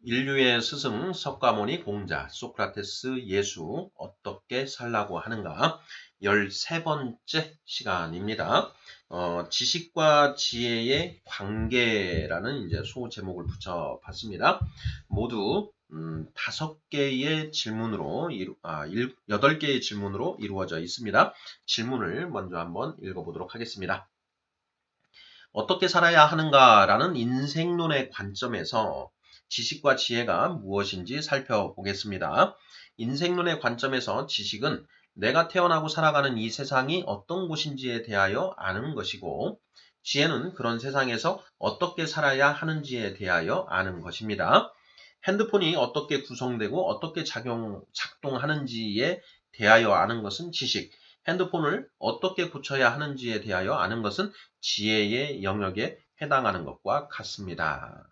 인류의 스승 석가모니 공자 소크라테스 예수 어떻게 살라고 하는가 13번째 시간입니다. 지식과 지혜의 관계라는 이제 소제목을 붙여봤습니다. 모두 5개의 질문으로 8개의 질문으로 이루어져 있습니다. 질문을 먼저 한번 읽어보도록 하겠습니다. 어떻게 살아야 하는가라는 인생론의 관점에서 지식과 지혜가 무엇인지 살펴보겠습니다. 인생론의 관점에서 지식은 내가 태어나고 살아가는 이 세상이 어떤 곳인지에 대하여 아는 것이고, 지혜는 그런 세상에서 어떻게 살아야 하는지에 대하여 아는 것입니다. 핸드폰이 어떻게 구성되고 어떻게 작동하는지에 대하여 아는 것은 지식, 핸드폰을 어떻게 고쳐야 하는지에 대하여 아는 것은 지혜의 영역에 해당하는 것과 같습니다.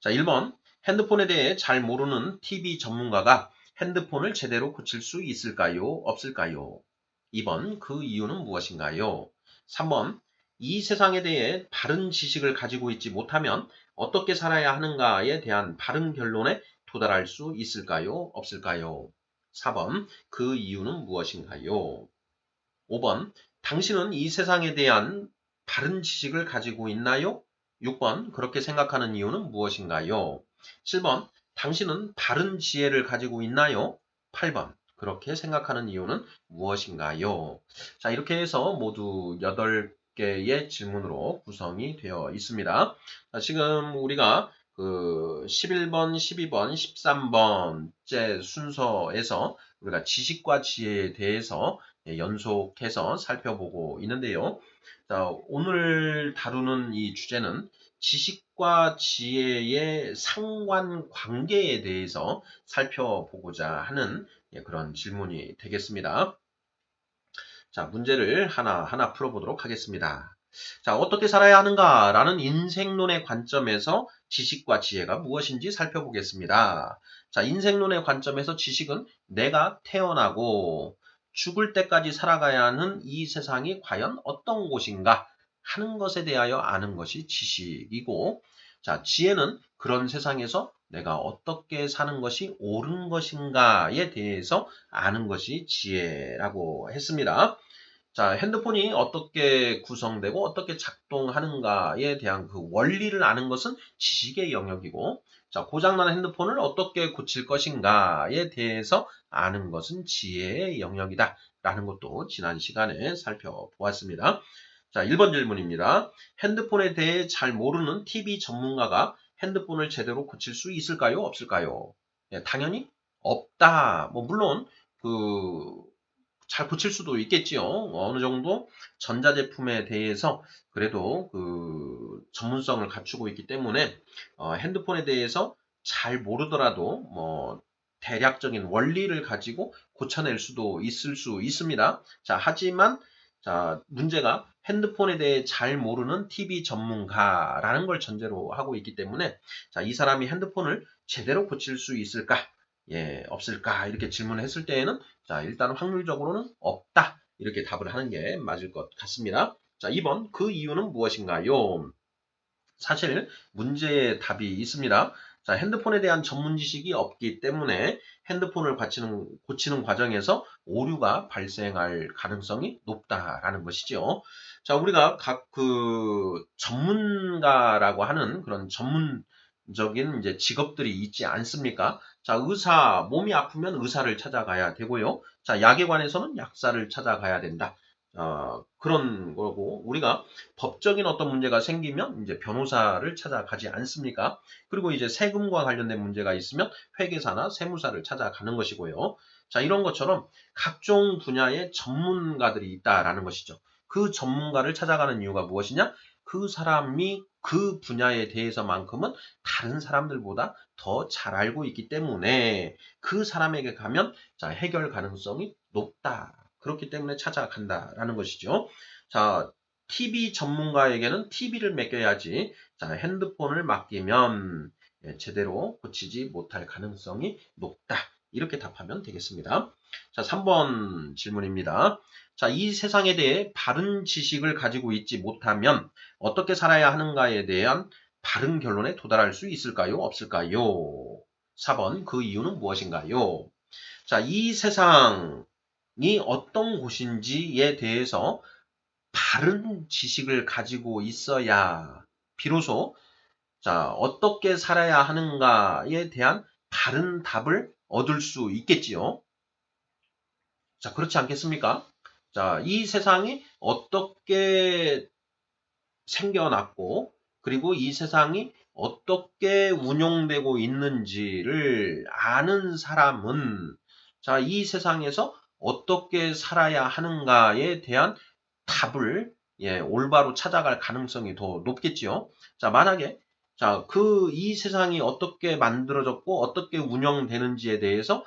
자, 1번. 핸드폰에 대해 잘 모르는 TV 전문가가 핸드폰을 제대로 고칠 수 있을까요? 없을까요? 2번. 그 이유는 무엇인가요? 3번. 이 세상에 대해 바른 지식을 가지고 있지 못하면 어떻게 살아야 하는가에 대한 바른 결론에 도달할 수 있을까요? 없을까요? 4번. 그 이유는 무엇인가요? 5번. 당신은 이 세상에 대한 바른 지식을 가지고 있나요? 6번. 그렇게 생각하는 이유는 무엇인가요? 7번. 당신은 바른 지혜를 가지고 있나요? 8번. 그렇게 생각하는 이유는 무엇인가요? 자, 이렇게 해서 모두 8개의 질문으로 구성이 되어 있습니다. 자, 지금 우리가 11번, 12번, 13번째 순서에서 우리가 지식과 지혜에 대해서 연속해서 살펴보고 있는데요. 자, 오늘 다루는 이 주제는 지식과 지혜의 상관관계에 대해서 살펴보고자 하는 그런 질문이 되겠습니다. 자, 문제를 하나하나 풀어보도록 하겠습니다. 자, 어떻게 살아야 하는가라는 인생론의 관점에서 지식과 지혜가 무엇인지 살펴보겠습니다. 자, 인생론의 관점에서 지식은 내가 태어나고 죽을 때까지 살아가야 하는 이 세상이 과연 어떤 곳인가 하는 것에 대하여 아는 것이 지식이고, 자, 지혜는 그런 세상에서 내가 어떻게 사는 것이 옳은 것인가에 대해서 아는 것이 지혜라고 했습니다. 자, 핸드폰이 어떻게 구성되고 어떻게 작동하는가에 대한 그 원리를 아는 것은 지식의 영역이고, 자, 고장난 핸드폰을 어떻게 고칠 것인가에 대해서 아는 것은 지혜의 영역이다. 라는 것도 지난 시간에 살펴보았습니다. 자, 1번 질문입니다. 핸드폰에 대해 잘 모르는 TV 전문가가 핸드폰을 제대로 고칠 수 있을까요? 없을까요? 예, 당연히 없다. 물론, 잘 고칠 수도 있겠지요. 어느 정도 전자제품에 대해서 그래도 전문성을 갖추고 있기 때문에 핸드폰에 대해서 잘 모르더라도 대략적인 원리를 가지고 고쳐낼 수도 있을 수 있습니다. 자, 하지만 자, 문제가 핸드폰에 대해 잘 모르는 TV 전문가라는 걸 전제로 하고 있기 때문에 자, 이 사람이 핸드폰을 제대로 고칠 수 있을까? 예, 없을까? 이렇게 질문을 했을 때에는 자, 일단 확률적으로는 없다. 이렇게 답을 하는 게 맞을 것 같습니다. 자, 2번. 그 이유는 무엇인가요? 사실 문제의 답이 있습니다. 자, 핸드폰에 대한 전문 지식이 없기 때문에 핸드폰을 고치는 과정에서 오류가 발생할 가능성이 높다라는 것이죠. 자, 우리가 각 전문가라고 하는 그런 전문적인 이제 직업들이 있지 않습니까? 자, 몸이 아프면 의사를 찾아가야 되고요. 자, 약에 관해서는 약사를 찾아가야 된다. 그런 거고, 우리가 법적인 어떤 문제가 생기면 이제 변호사를 찾아가지 않습니까? 그리고 이제 세금과 관련된 문제가 있으면 회계사나 세무사를 찾아가는 것이고요. 자, 이런 것처럼 각종 분야의 전문가들이 있다라는 것이죠. 그 전문가를 찾아가는 이유가 무엇이냐? 그 사람이 그 분야에 대해서만큼은 다른 사람들보다 더 잘 알고 있기 때문에 그 사람에게 가면 자, 해결 가능성이 높다. 그렇기 때문에 찾아간다라는 것이죠. 자, TV 전문가에게는 TV를 맡겨야지 자, 핸드폰을 맡기면 제대로 고치지 못할 가능성이 높다. 이렇게 답하면 되겠습니다. 자, 3번 질문입니다. 자, 이 세상에 대해 바른 지식을 가지고 있지 못하면 어떻게 살아야 하는가에 대한 바른 결론에 도달할 수 있을까요? 없을까요? 4번, 그 이유는 무엇인가요? 자, 이 세상이 어떤 곳인지에 대해서 바른 지식을 가지고 있어야 비로소 자, 어떻게 살아야 하는가에 대한 바른 답을 얻을 수 있겠지요. 자, 그렇지 않겠습니까? 자, 이 세상이 어떻게 생겨났고, 그리고 이 세상이 어떻게 운용되고 있는지를 아는 사람은, 자, 이 세상에서 어떻게 살아야 하는가에 대한 답을, 올바로 찾아갈 가능성이 더 높겠지요. 자, 만약에, 자, 이 세상이 어떻게 만들어졌고, 어떻게 운영되는지에 대해서,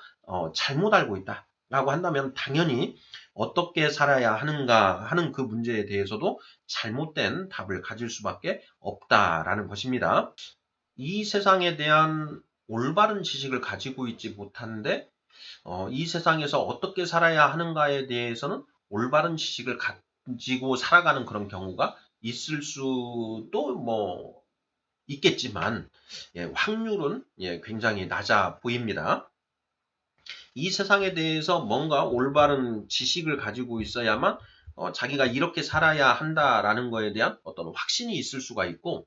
잘못 알고 있다. 라고 한다면 당연히 어떻게 살아야 하는가 하는 그 문제에 대해서도 잘못된 답을 가질 수밖에 없다라는 것입니다. 이 세상에 대한 올바른 지식을 가지고 있지 못한데 이 세상에서 어떻게 살아야 하는가에 대해서는 올바른 지식을 가지고 살아가는 그런 경우가 있을 수도 뭐 있겠지만 확률은 굉장히 낮아 보입니다. 이 세상에 대해서 뭔가 올바른 지식을 가지고 있어야만 자기가 이렇게 살아야 한다라는 거에 대한 어떤 확신이 있을 수가 있고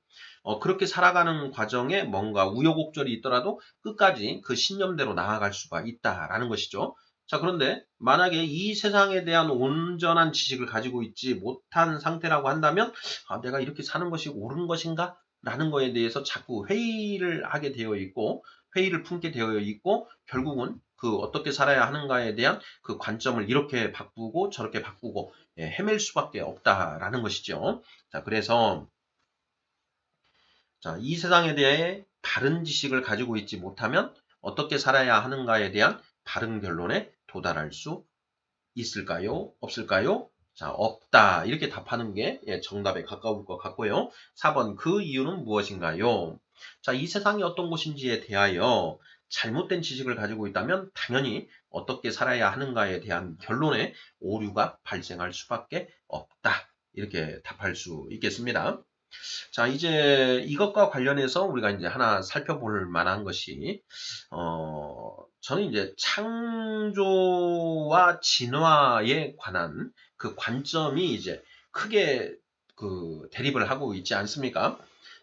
그렇게 살아가는 과정에 뭔가 우여곡절이 있더라도 끝까지 그 신념대로 나아갈 수가 있다라는 것이죠. 자, 그런데 만약에 이 세상에 대한 온전한 지식을 가지고 있지 못한 상태라고 한다면 내가 이렇게 사는 것이 옳은 것인가? 라는 거에 대해서 자꾸 회의를 하게 되어 있고 회의를 품게 되어 있고 결국은 그 어떻게 살아야 하는가에 대한 그 관점을 이렇게 바꾸고 저렇게 바꾸고 헤맬 수밖에 없다라는 것이죠. 자, 그래서 자, 이 세상에 대해 바른 지식을 가지고 있지 못하면 어떻게 살아야 하는가에 대한 바른 결론에 도달할 수 있을까요? 없을까요? 자, 없다. 이렇게 답하는 게 정답에 가까울 것 같고요. 4번, 그 이유는 무엇인가요? 자, 이 세상이 어떤 곳인지에 대하여 잘못된 지식을 가지고 있다면 당연히 어떻게 살아야 하는가에 대한 결론에 오류가 발생할 수밖에 없다. 이렇게 답할 수 있겠습니다. 자, 이제 이것과 관련해서 우리가 이제 하나 살펴볼 만한 것이, 저는 이제 창조와 진화에 관한 그 관점이 이제 크게 그 대립을 하고 있지 않습니까?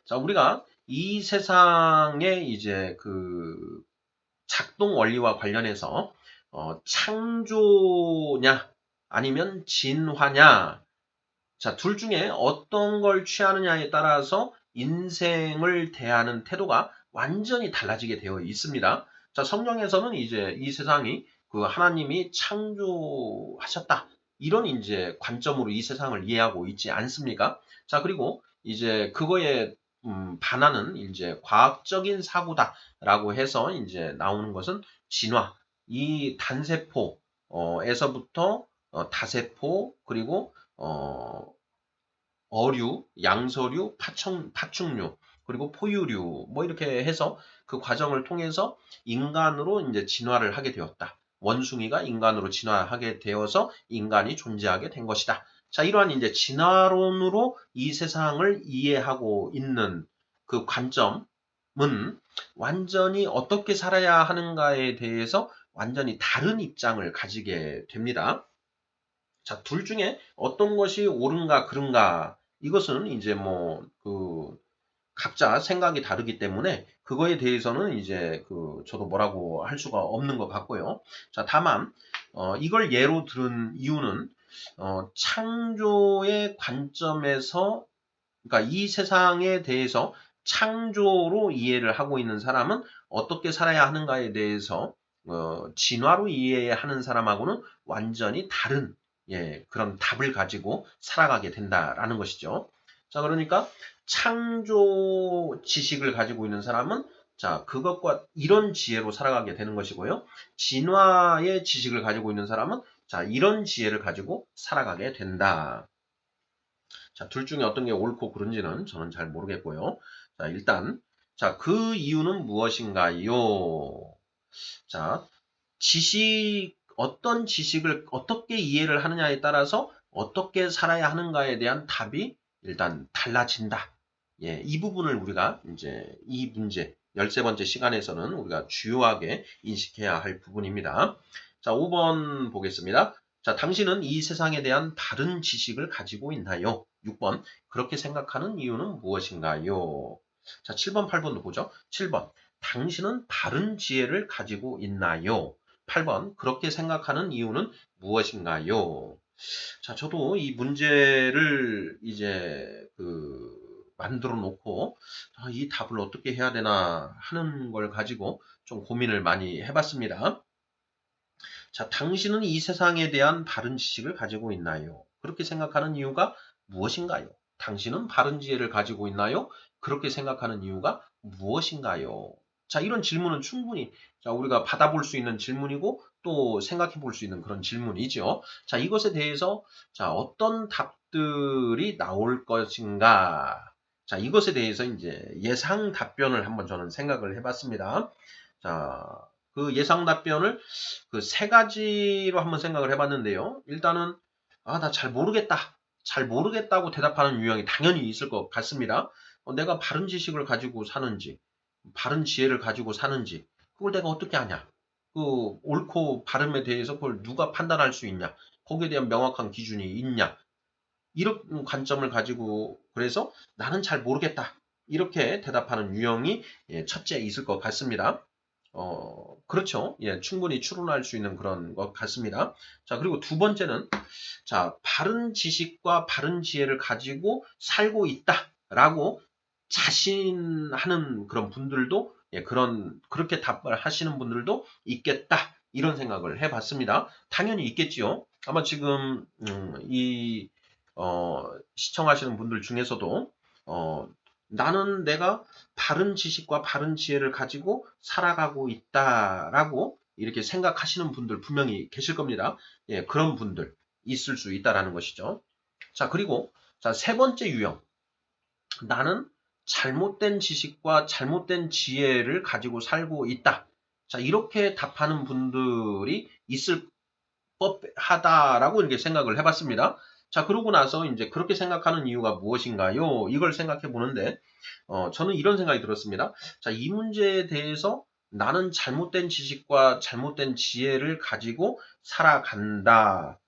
자, 우리가 이 세상의 이제 그 작동 원리와 관련해서, 창조냐, 아니면 진화냐, 자, 둘 중에 어떤 걸 취하느냐에 따라서 인생을 대하는 태도가 완전히 달라지게 되어 있습니다. 자, 성경에서는 이제 이 세상이 그 하나님이 창조하셨다. 이런 이제 관점으로 이 세상을 이해하고 있지 않습니까? 자, 그리고 이제 그거에 반하는 이제 과학적인 사고다라고 해서 이제 나오는 것은 진화. 이 단세포에서부터 다세포 그리고 어류, 양서류, 파충류, 그리고 포유류, 뭐 이렇게 해서 그 과정을 통해서 인간으로 이제 진화를 하게 되었다. 원숭이가 인간으로 진화하게 되어서 인간이 존재하게 된 것이다. 자, 이러한 이제 진화론으로 이 세상을 이해하고 있는 그 관점은 완전히 어떻게 살아야 하는가에 대해서 완전히 다른 입장을 가지게 됩니다. 자, 둘 중에 어떤 것이 옳은가 그른가 이것은 이제 뭐 각자 생각이 다르기 때문에 그거에 대해서는 이제 저도 뭐라고 할 수가 없는 것 같고요. 자, 다만 이걸 예로 들은 이유는 창조의 관점에서 그러니까 이 세상에 대해서 창조로 이해를 하고 있는 사람은 어떻게 살아야 하는가에 대해서 진화로 이해하는 사람하고는 완전히 다른 그런 답을 가지고 살아가게 된다라는 것이죠. 자, 그러니까 창조 지식을 가지고 있는 사람은 자, 그것과 이런 지혜로 살아가게 되는 것이고요. 진화의 지식을 가지고 있는 사람은 자, 이런 지혜를 가지고 살아가게 된다. 자, 둘 중에 어떤 게 옳고 그른지는 저는 잘 모르겠고요. 자, 일단, 자, 그 이유는 무엇인가요? 자, 어떤 지식을 어떻게 이해를 하느냐에 따라서 어떻게 살아야 하는가에 대한 답이 일단 달라진다. 예, 이 부분을 우리가 이제 이 문제 13번째 시간에서는 우리가 주요하게 인식해야 할 부분입니다. 자, 5번 보겠습니다. 자, 당신은 이 세상에 대한 바른 지식을 가지고 있나요? 6번, 그렇게 생각하는 이유는 무엇인가요? 자, 7번, 8번도 보죠. 7번, 당신은 바른 지혜를 가지고 있나요? 8번, 그렇게 생각하는 이유는 무엇인가요? 자, 저도 이 문제를 이제 만들어 놓고 이 답을 어떻게 해야 되나 하는 걸 가지고 좀 고민을 많이 해봤습니다. 자, 당신은 이 세상에 대한 바른 지식을 가지고 있나요? 그렇게 생각하는 이유가 무엇인가요? 당신은 바른 지혜를 가지고 있나요? 그렇게 생각하는 이유가 무엇인가요? 자, 이런 질문은 충분히 자, 우리가 받아볼 수 있는 질문이고 또 생각해 볼 수 있는 그런 질문이죠. 자, 이것에 대해서 자, 어떤 답들이 나올 것인가? 자, 이것에 대해서 이제 예상 답변을 한번 저는 생각을 해봤습니다. 자, 그 예상 답변을 그 세 가지로 한번 생각을 해봤는데요. 일단은 나 잘 모르겠다. 잘 모르겠다고 대답하는 유형이 당연히 있을 것 같습니다. 내가 바른 지식을 가지고 사는지, 바른 지혜를 가지고 사는지, 그걸 내가 어떻게 아냐? 그 옳고 바름에 대해서 그걸 누가 판단할 수 있냐? 거기에 대한 명확한 기준이 있냐? 이런 관점을 가지고 그래서 나는 잘 모르겠다. 이렇게 대답하는 유형이 첫째 있을 것 같습니다. 그렇죠. 예, 충분히 추론할 수 있는 그런 것 같습니다. 자, 그리고 두 번째는, 자, 바른 지식과 바른 지혜를 가지고 살고 있다라고 자신하는 그런 분들도, 예, 그렇게 답을 하시는 분들도 있겠다. 이런 생각을 해봤습니다. 당연히 있겠지요. 아마 지금, 시청하시는 분들 중에서도, 나는 내가 바른 지식과 바른 지혜를 가지고 살아가고 있다라고 이렇게 생각하시는 분들 분명히 계실 겁니다. 예, 그런 분들 있을 수 있다라는 것이죠. 자, 그리고 자, 세 번째 유형. 나는 잘못된 지식과 잘못된 지혜를 가지고 살고 있다. 자, 이렇게 답하는 분들이 있을 법하다라고 이렇게 생각을 해봤습니다. 자, 그러고 나서 이제 그렇게 생각하는 이유가 무엇인가요? 이걸 생각해 보는데, 저는 이런 생각이 들었습니다. 자, 이 문제에 대해서 나는 잘못된 지식과 잘못된 지혜를 가지고 살아간다,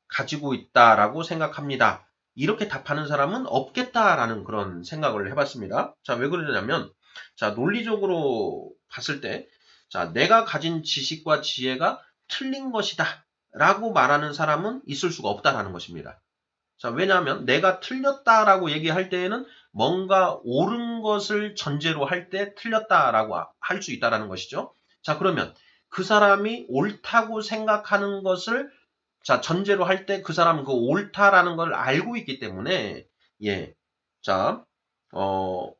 가지고 있다라고 생각합니다. 이렇게 답하는 사람은 없겠다라는 그런 생각을 해봤습니다. 자, 왜 그러냐면, 자, 논리적으로 봤을 때, 자, 내가 가진 지식과 지혜가 틀린 것이다. 라고 말하는 사람은 있을 수가 없다라는 것입니다. 자, 왜냐하면 내가 틀렸다라고 얘기할 때에는 뭔가 옳은 것을 전제로 할 때 틀렸다라고 할 수 있다라는 것이죠. 자, 그러면 그 사람이 옳다고 생각하는 것을 자, 전제로 할 때 그 사람은 그 옳다라는 걸 알고 있기 때문에 예. 자, 어,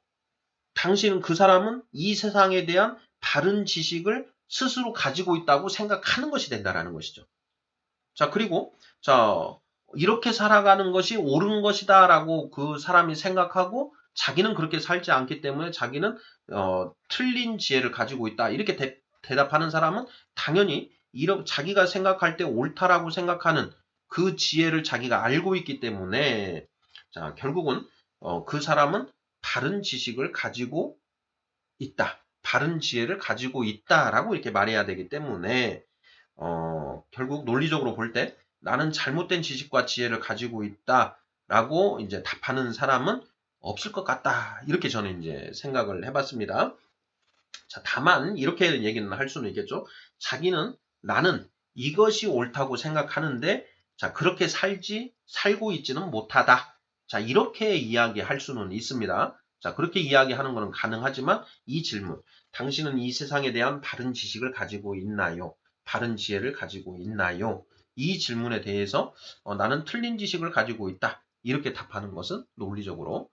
당신은 그 사람은 이 세상에 대한 바른 지식을 스스로 가지고 있다고 생각하는 것이 된다라는 것이죠. 자, 그리고, 자, 이렇게 살아가는 것이 옳은 것이다라고 그 사람이 생각하고 자기는 그렇게 살지 않기 때문에 자기는, 틀린 지혜를 가지고 있다. 이렇게 대답하는 사람은 당연히 자기가 생각할 때 옳다라고 생각하는 그 지혜를 자기가 알고 있기 때문에, 자, 결국은, 그 사람은 바른 지식을 가지고 있다. 바른 지혜를 가지고 있다라고 이렇게 말해야 되기 때문에, 결국 논리적으로 볼 때 나는 잘못된 지식과 지혜를 가지고 있다라고 이제 답하는 사람은 없을 것 같다. 이렇게 저는 이제 생각을 해봤습니다. 자, 다만 이렇게 얘기는 할 수는 있겠죠. 나는 이것이 옳다고 생각하는데 자, 그렇게 살고 있지는 못하다. 자, 이렇게 이야기할 수는 있습니다. 자, 그렇게 이야기하는 것은 가능하지만 이 질문, 당신은 이 세상에 대한 바른 지식을 가지고 있나요? 바른 지혜를 가지고 있나요? 이 질문에 대해서 나는 틀린 지식을 가지고 있다. 이렇게 답하는 것은 논리적으로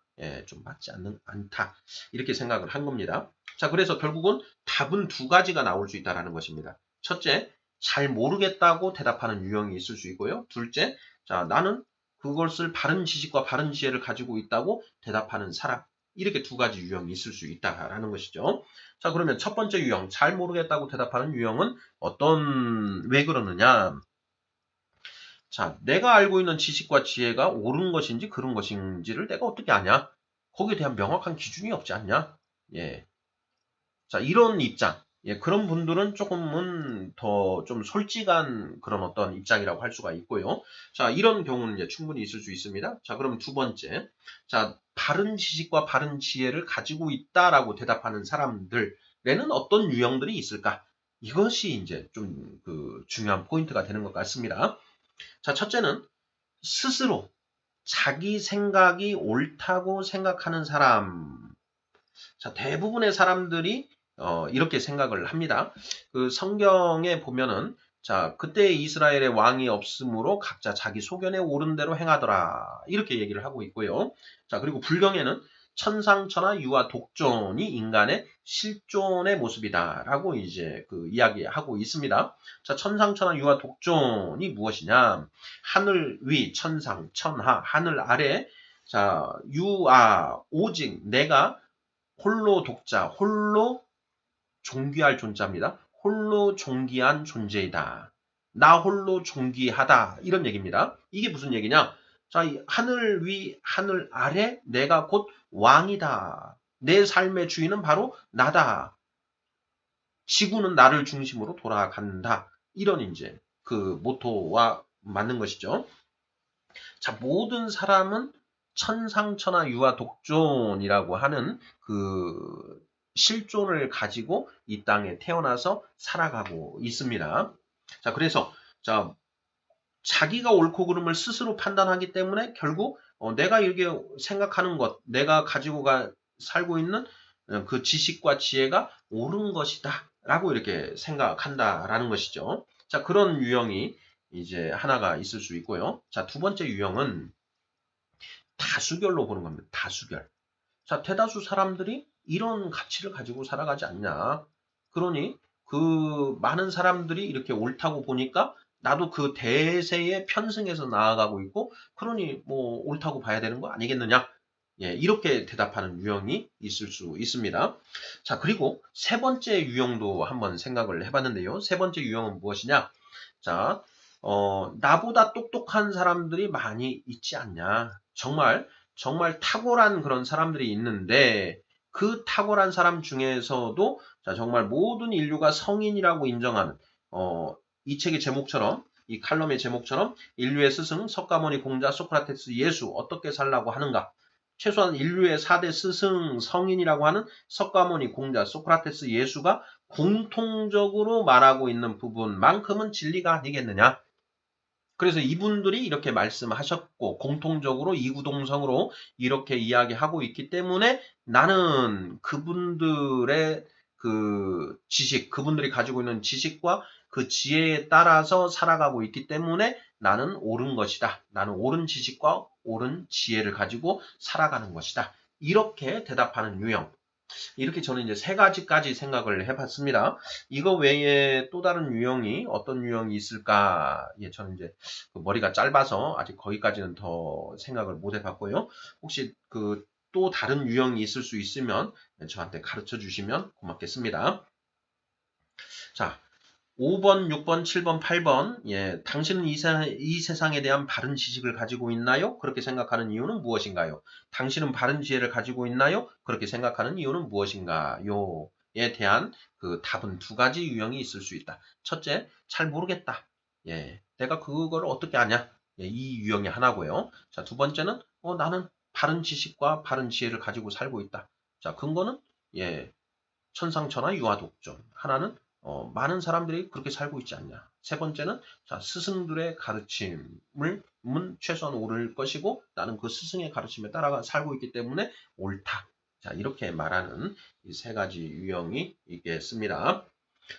좀 맞지 않다. 이렇게 생각을 한 겁니다. 자, 그래서 결국은 답은 두 가지가 나올 수 있다는 것입니다. 첫째, 잘 모르겠다고 대답하는 유형이 있을 수 있고요. 둘째, 자, 나는 그것을 바른 지식과 바른 지혜를 가지고 있다고 대답하는 사람. 이렇게 두 가지 유형이 있을 수 있다라는 것이죠. 자, 그러면 첫 번째 유형, 잘 모르겠다고 대답하는 유형은 왜 그러느냐? 자, 내가 알고 있는 지식과 지혜가 옳은 것인지 그른 것인지를 내가 어떻게 아냐? 거기에 대한 명확한 기준이 없지 않냐? 예. 자, 이런 입장. 예, 그런 분들은 조금은 더 좀 솔직한 그런 어떤 입장이라고 할 수가 있고요. 자, 이런 경우는 이제 충분히 있을 수 있습니다. 자, 그럼 두 번째. 자, 바른 지식과 바른 지혜를 가지고 있다라고 대답하는 사람들에는 어떤 유형들이 있을까? 이것이 이제 좀 그 중요한 포인트가 되는 것 같습니다. 자, 첫째는 스스로 자기 생각이 옳다고 생각하는 사람. 자, 대부분의 사람들이 이렇게 생각을 합니다. 그 성경에 보면은 자, 그때 이스라엘의 왕이 없으므로 각자 자기 소견에 옳은 대로 행하더라. 이렇게 얘기를 하고 있고요. 자, 그리고 불경에는 천상천하 유아 독존이 인간의 실존의 모습이다라고 이제 그 이야기하고 있습니다. 자, 천상천하 유아 독존이 무엇이냐? 하늘 위, 천상, 천하, 하늘 아래, 자, 유아, 오직 내가 홀로 독자, 홀로 존귀할 존자입니다. 홀로 존귀한 존재이다. 나 홀로 존귀하다. 이런 얘기입니다. 이게 무슨 얘기냐? 자, 하늘 위, 하늘 아래 내가 곧 왕이다. 내 삶의 주인은 바로 나다. 지구는 나를 중심으로 돌아간다. 이런 이제 그 모토와 맞는 것이죠. 자, 모든 사람은 천상천하 유아 독존이라고 하는 그 실존을 가지고 이 땅에 태어나서 살아가고 있습니다. 자, 그래서 자, 자기가 옳고 그름을 스스로 판단하기 때문에 결국 내가 이렇게 생각하는 것, 내가 가지고 살고 있는 그 지식과 지혜가 옳은 것이다. 라고 이렇게 생각한다라는 것이죠. 자, 그런 유형이 이제 하나가 있을 수 있고요. 자, 두 번째 유형은 다수결로 보는 겁니다. 다수결. 자, 대다수 사람들이 이런 가치를 가지고 살아가지 않냐. 그러니 그 많은 사람들이 이렇게 옳다고 보니까 나도 그 대세에 편승해서 나아가고 있고, 그러니 뭐 옳다고 봐야 되는 거 아니겠느냐. 예, 이렇게 대답하는 유형이 있을 수 있습니다. 자, 그리고 세 번째 유형도 한번 생각을 해봤는데요. 세 번째 유형은 무엇이냐? 자, 나보다 똑똑한 사람들이 많이 있지 않냐. 정말 탁월한 그런 사람들이 있는데, 그 탁월한 사람 중에서도 자, 정말 모든 인류가 성인이라고 인정하는, 이 책의 제목처럼, 이 칼럼의 제목처럼 인류의 스승, 석가모니 공자, 소크라테스, 예수 어떻게 살라고 하는가? 최소한 인류의 4대 스승 성인이라고 하는 석가모니 공자, 소크라테스, 예수가 공통적으로 말하고 있는 부분만큼은 진리가 아니겠느냐? 그래서 이분들이 이렇게 말씀하셨고 공통적으로 이구동성으로 이렇게 이야기하고 있기 때문에 나는 그분들의 그 지식, 그분들이 가지고 있는 지식과 그 지혜에 따라서 살아가고 있기 때문에 나는 옳은 것이다. 나는 옳은 지식과 옳은 지혜를 가지고 살아가는 것이다. 이렇게 대답하는 유형. 이렇게 저는 이제 세 가지까지 생각을 해봤습니다. 이거 외에 또 다른 유형이 어떤 유형이 있을까? 예, 저는 이제 그 머리가 짧아서 아직 거기까지는 더 생각을 못 해봤고요. 혹시 그 또 다른 유형이 있을 수 있으면 저한테 가르쳐 주시면 고맙겠습니다. 자, 5번, 6번, 7번, 8번. 예, 당신은 이 세상에 대한 바른 지식을 가지고 있나요? 그렇게 생각하는 이유는 무엇인가요? 당신은 바른 지혜를 가지고 있나요? 그렇게 생각하는 이유는 무엇인가요? 에 대한 그 답은 두 가지 유형이 있을 수 있다. 첫째, 잘 모르겠다. 예, 내가 그걸 어떻게 아냐? 예, 이 유형이 하나고요. 자, 두 번째는 나는 바른 지식과 바른 지혜를 가지고 살고 있다. 자, 근거는 예, 천상천하 유아독존. 하나는 많은 사람들이 그렇게 살고 있지 않냐. 세 번째는 자, 스승들의 가르침을 최소한 옳을 것이고 나는 그 스승의 가르침에 따라 살고 있기 때문에 옳다. 자, 이렇게 말하는 이 세 가지 유형이 있겠습니다.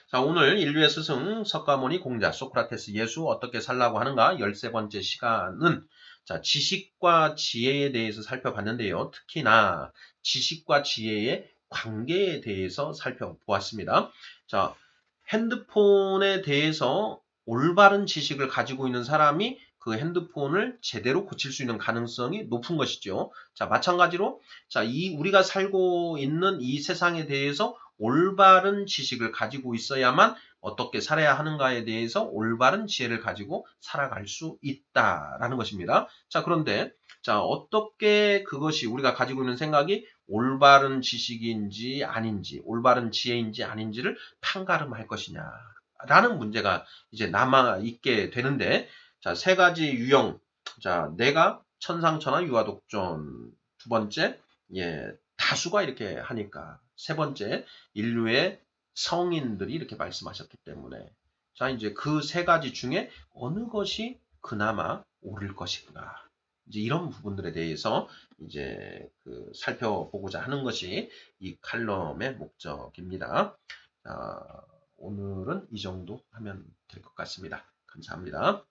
자, 오늘 인류의 스승 석가모니 공자 소크라테스 예수 어떻게 살라고 하는가 13번째 시간은 자, 지식과 지혜에 대해서 살펴봤는데요. 특히나 지식과 지혜의 관계에 대해서 살펴보았습니다. 자, 핸드폰에 대해서 올바른 지식을 가지고 있는 사람이 그 핸드폰을 제대로 고칠 수 있는 가능성이 높은 것이죠. 자, 마찬가지로 자, 우리가 살고 있는 이 세상에 대해서 올바른 지식을 가지고 있어야만 어떻게 살아야 하는가에 대해서 올바른 지혜를 가지고 살아갈 수 있다라는 것입니다. 자, 그런데 자, 어떻게 그것이 우리가 가지고 있는 생각이 올바른 지식인지 아닌지, 올바른 지혜인지 아닌지를 판가름할 것이냐라는 문제가 이제 남아 있게 되는데, 자, 세 가지 유형. 자, 내가 천상천하 유아독존. 두 번째, 예, 다수가 이렇게 하니까. 세 번째, 인류의 성인들이 이렇게 말씀하셨기 때문에. 자, 이제 그 세 가지 중에 어느 것이 그나마 옳을 것인가. 이제 이런 부분들에 대해서 이제 그 살펴보고자 하는 것이 이 칼럼의 목적입니다. 자, 오늘은 이 정도 하면 될 것 같습니다. 감사합니다.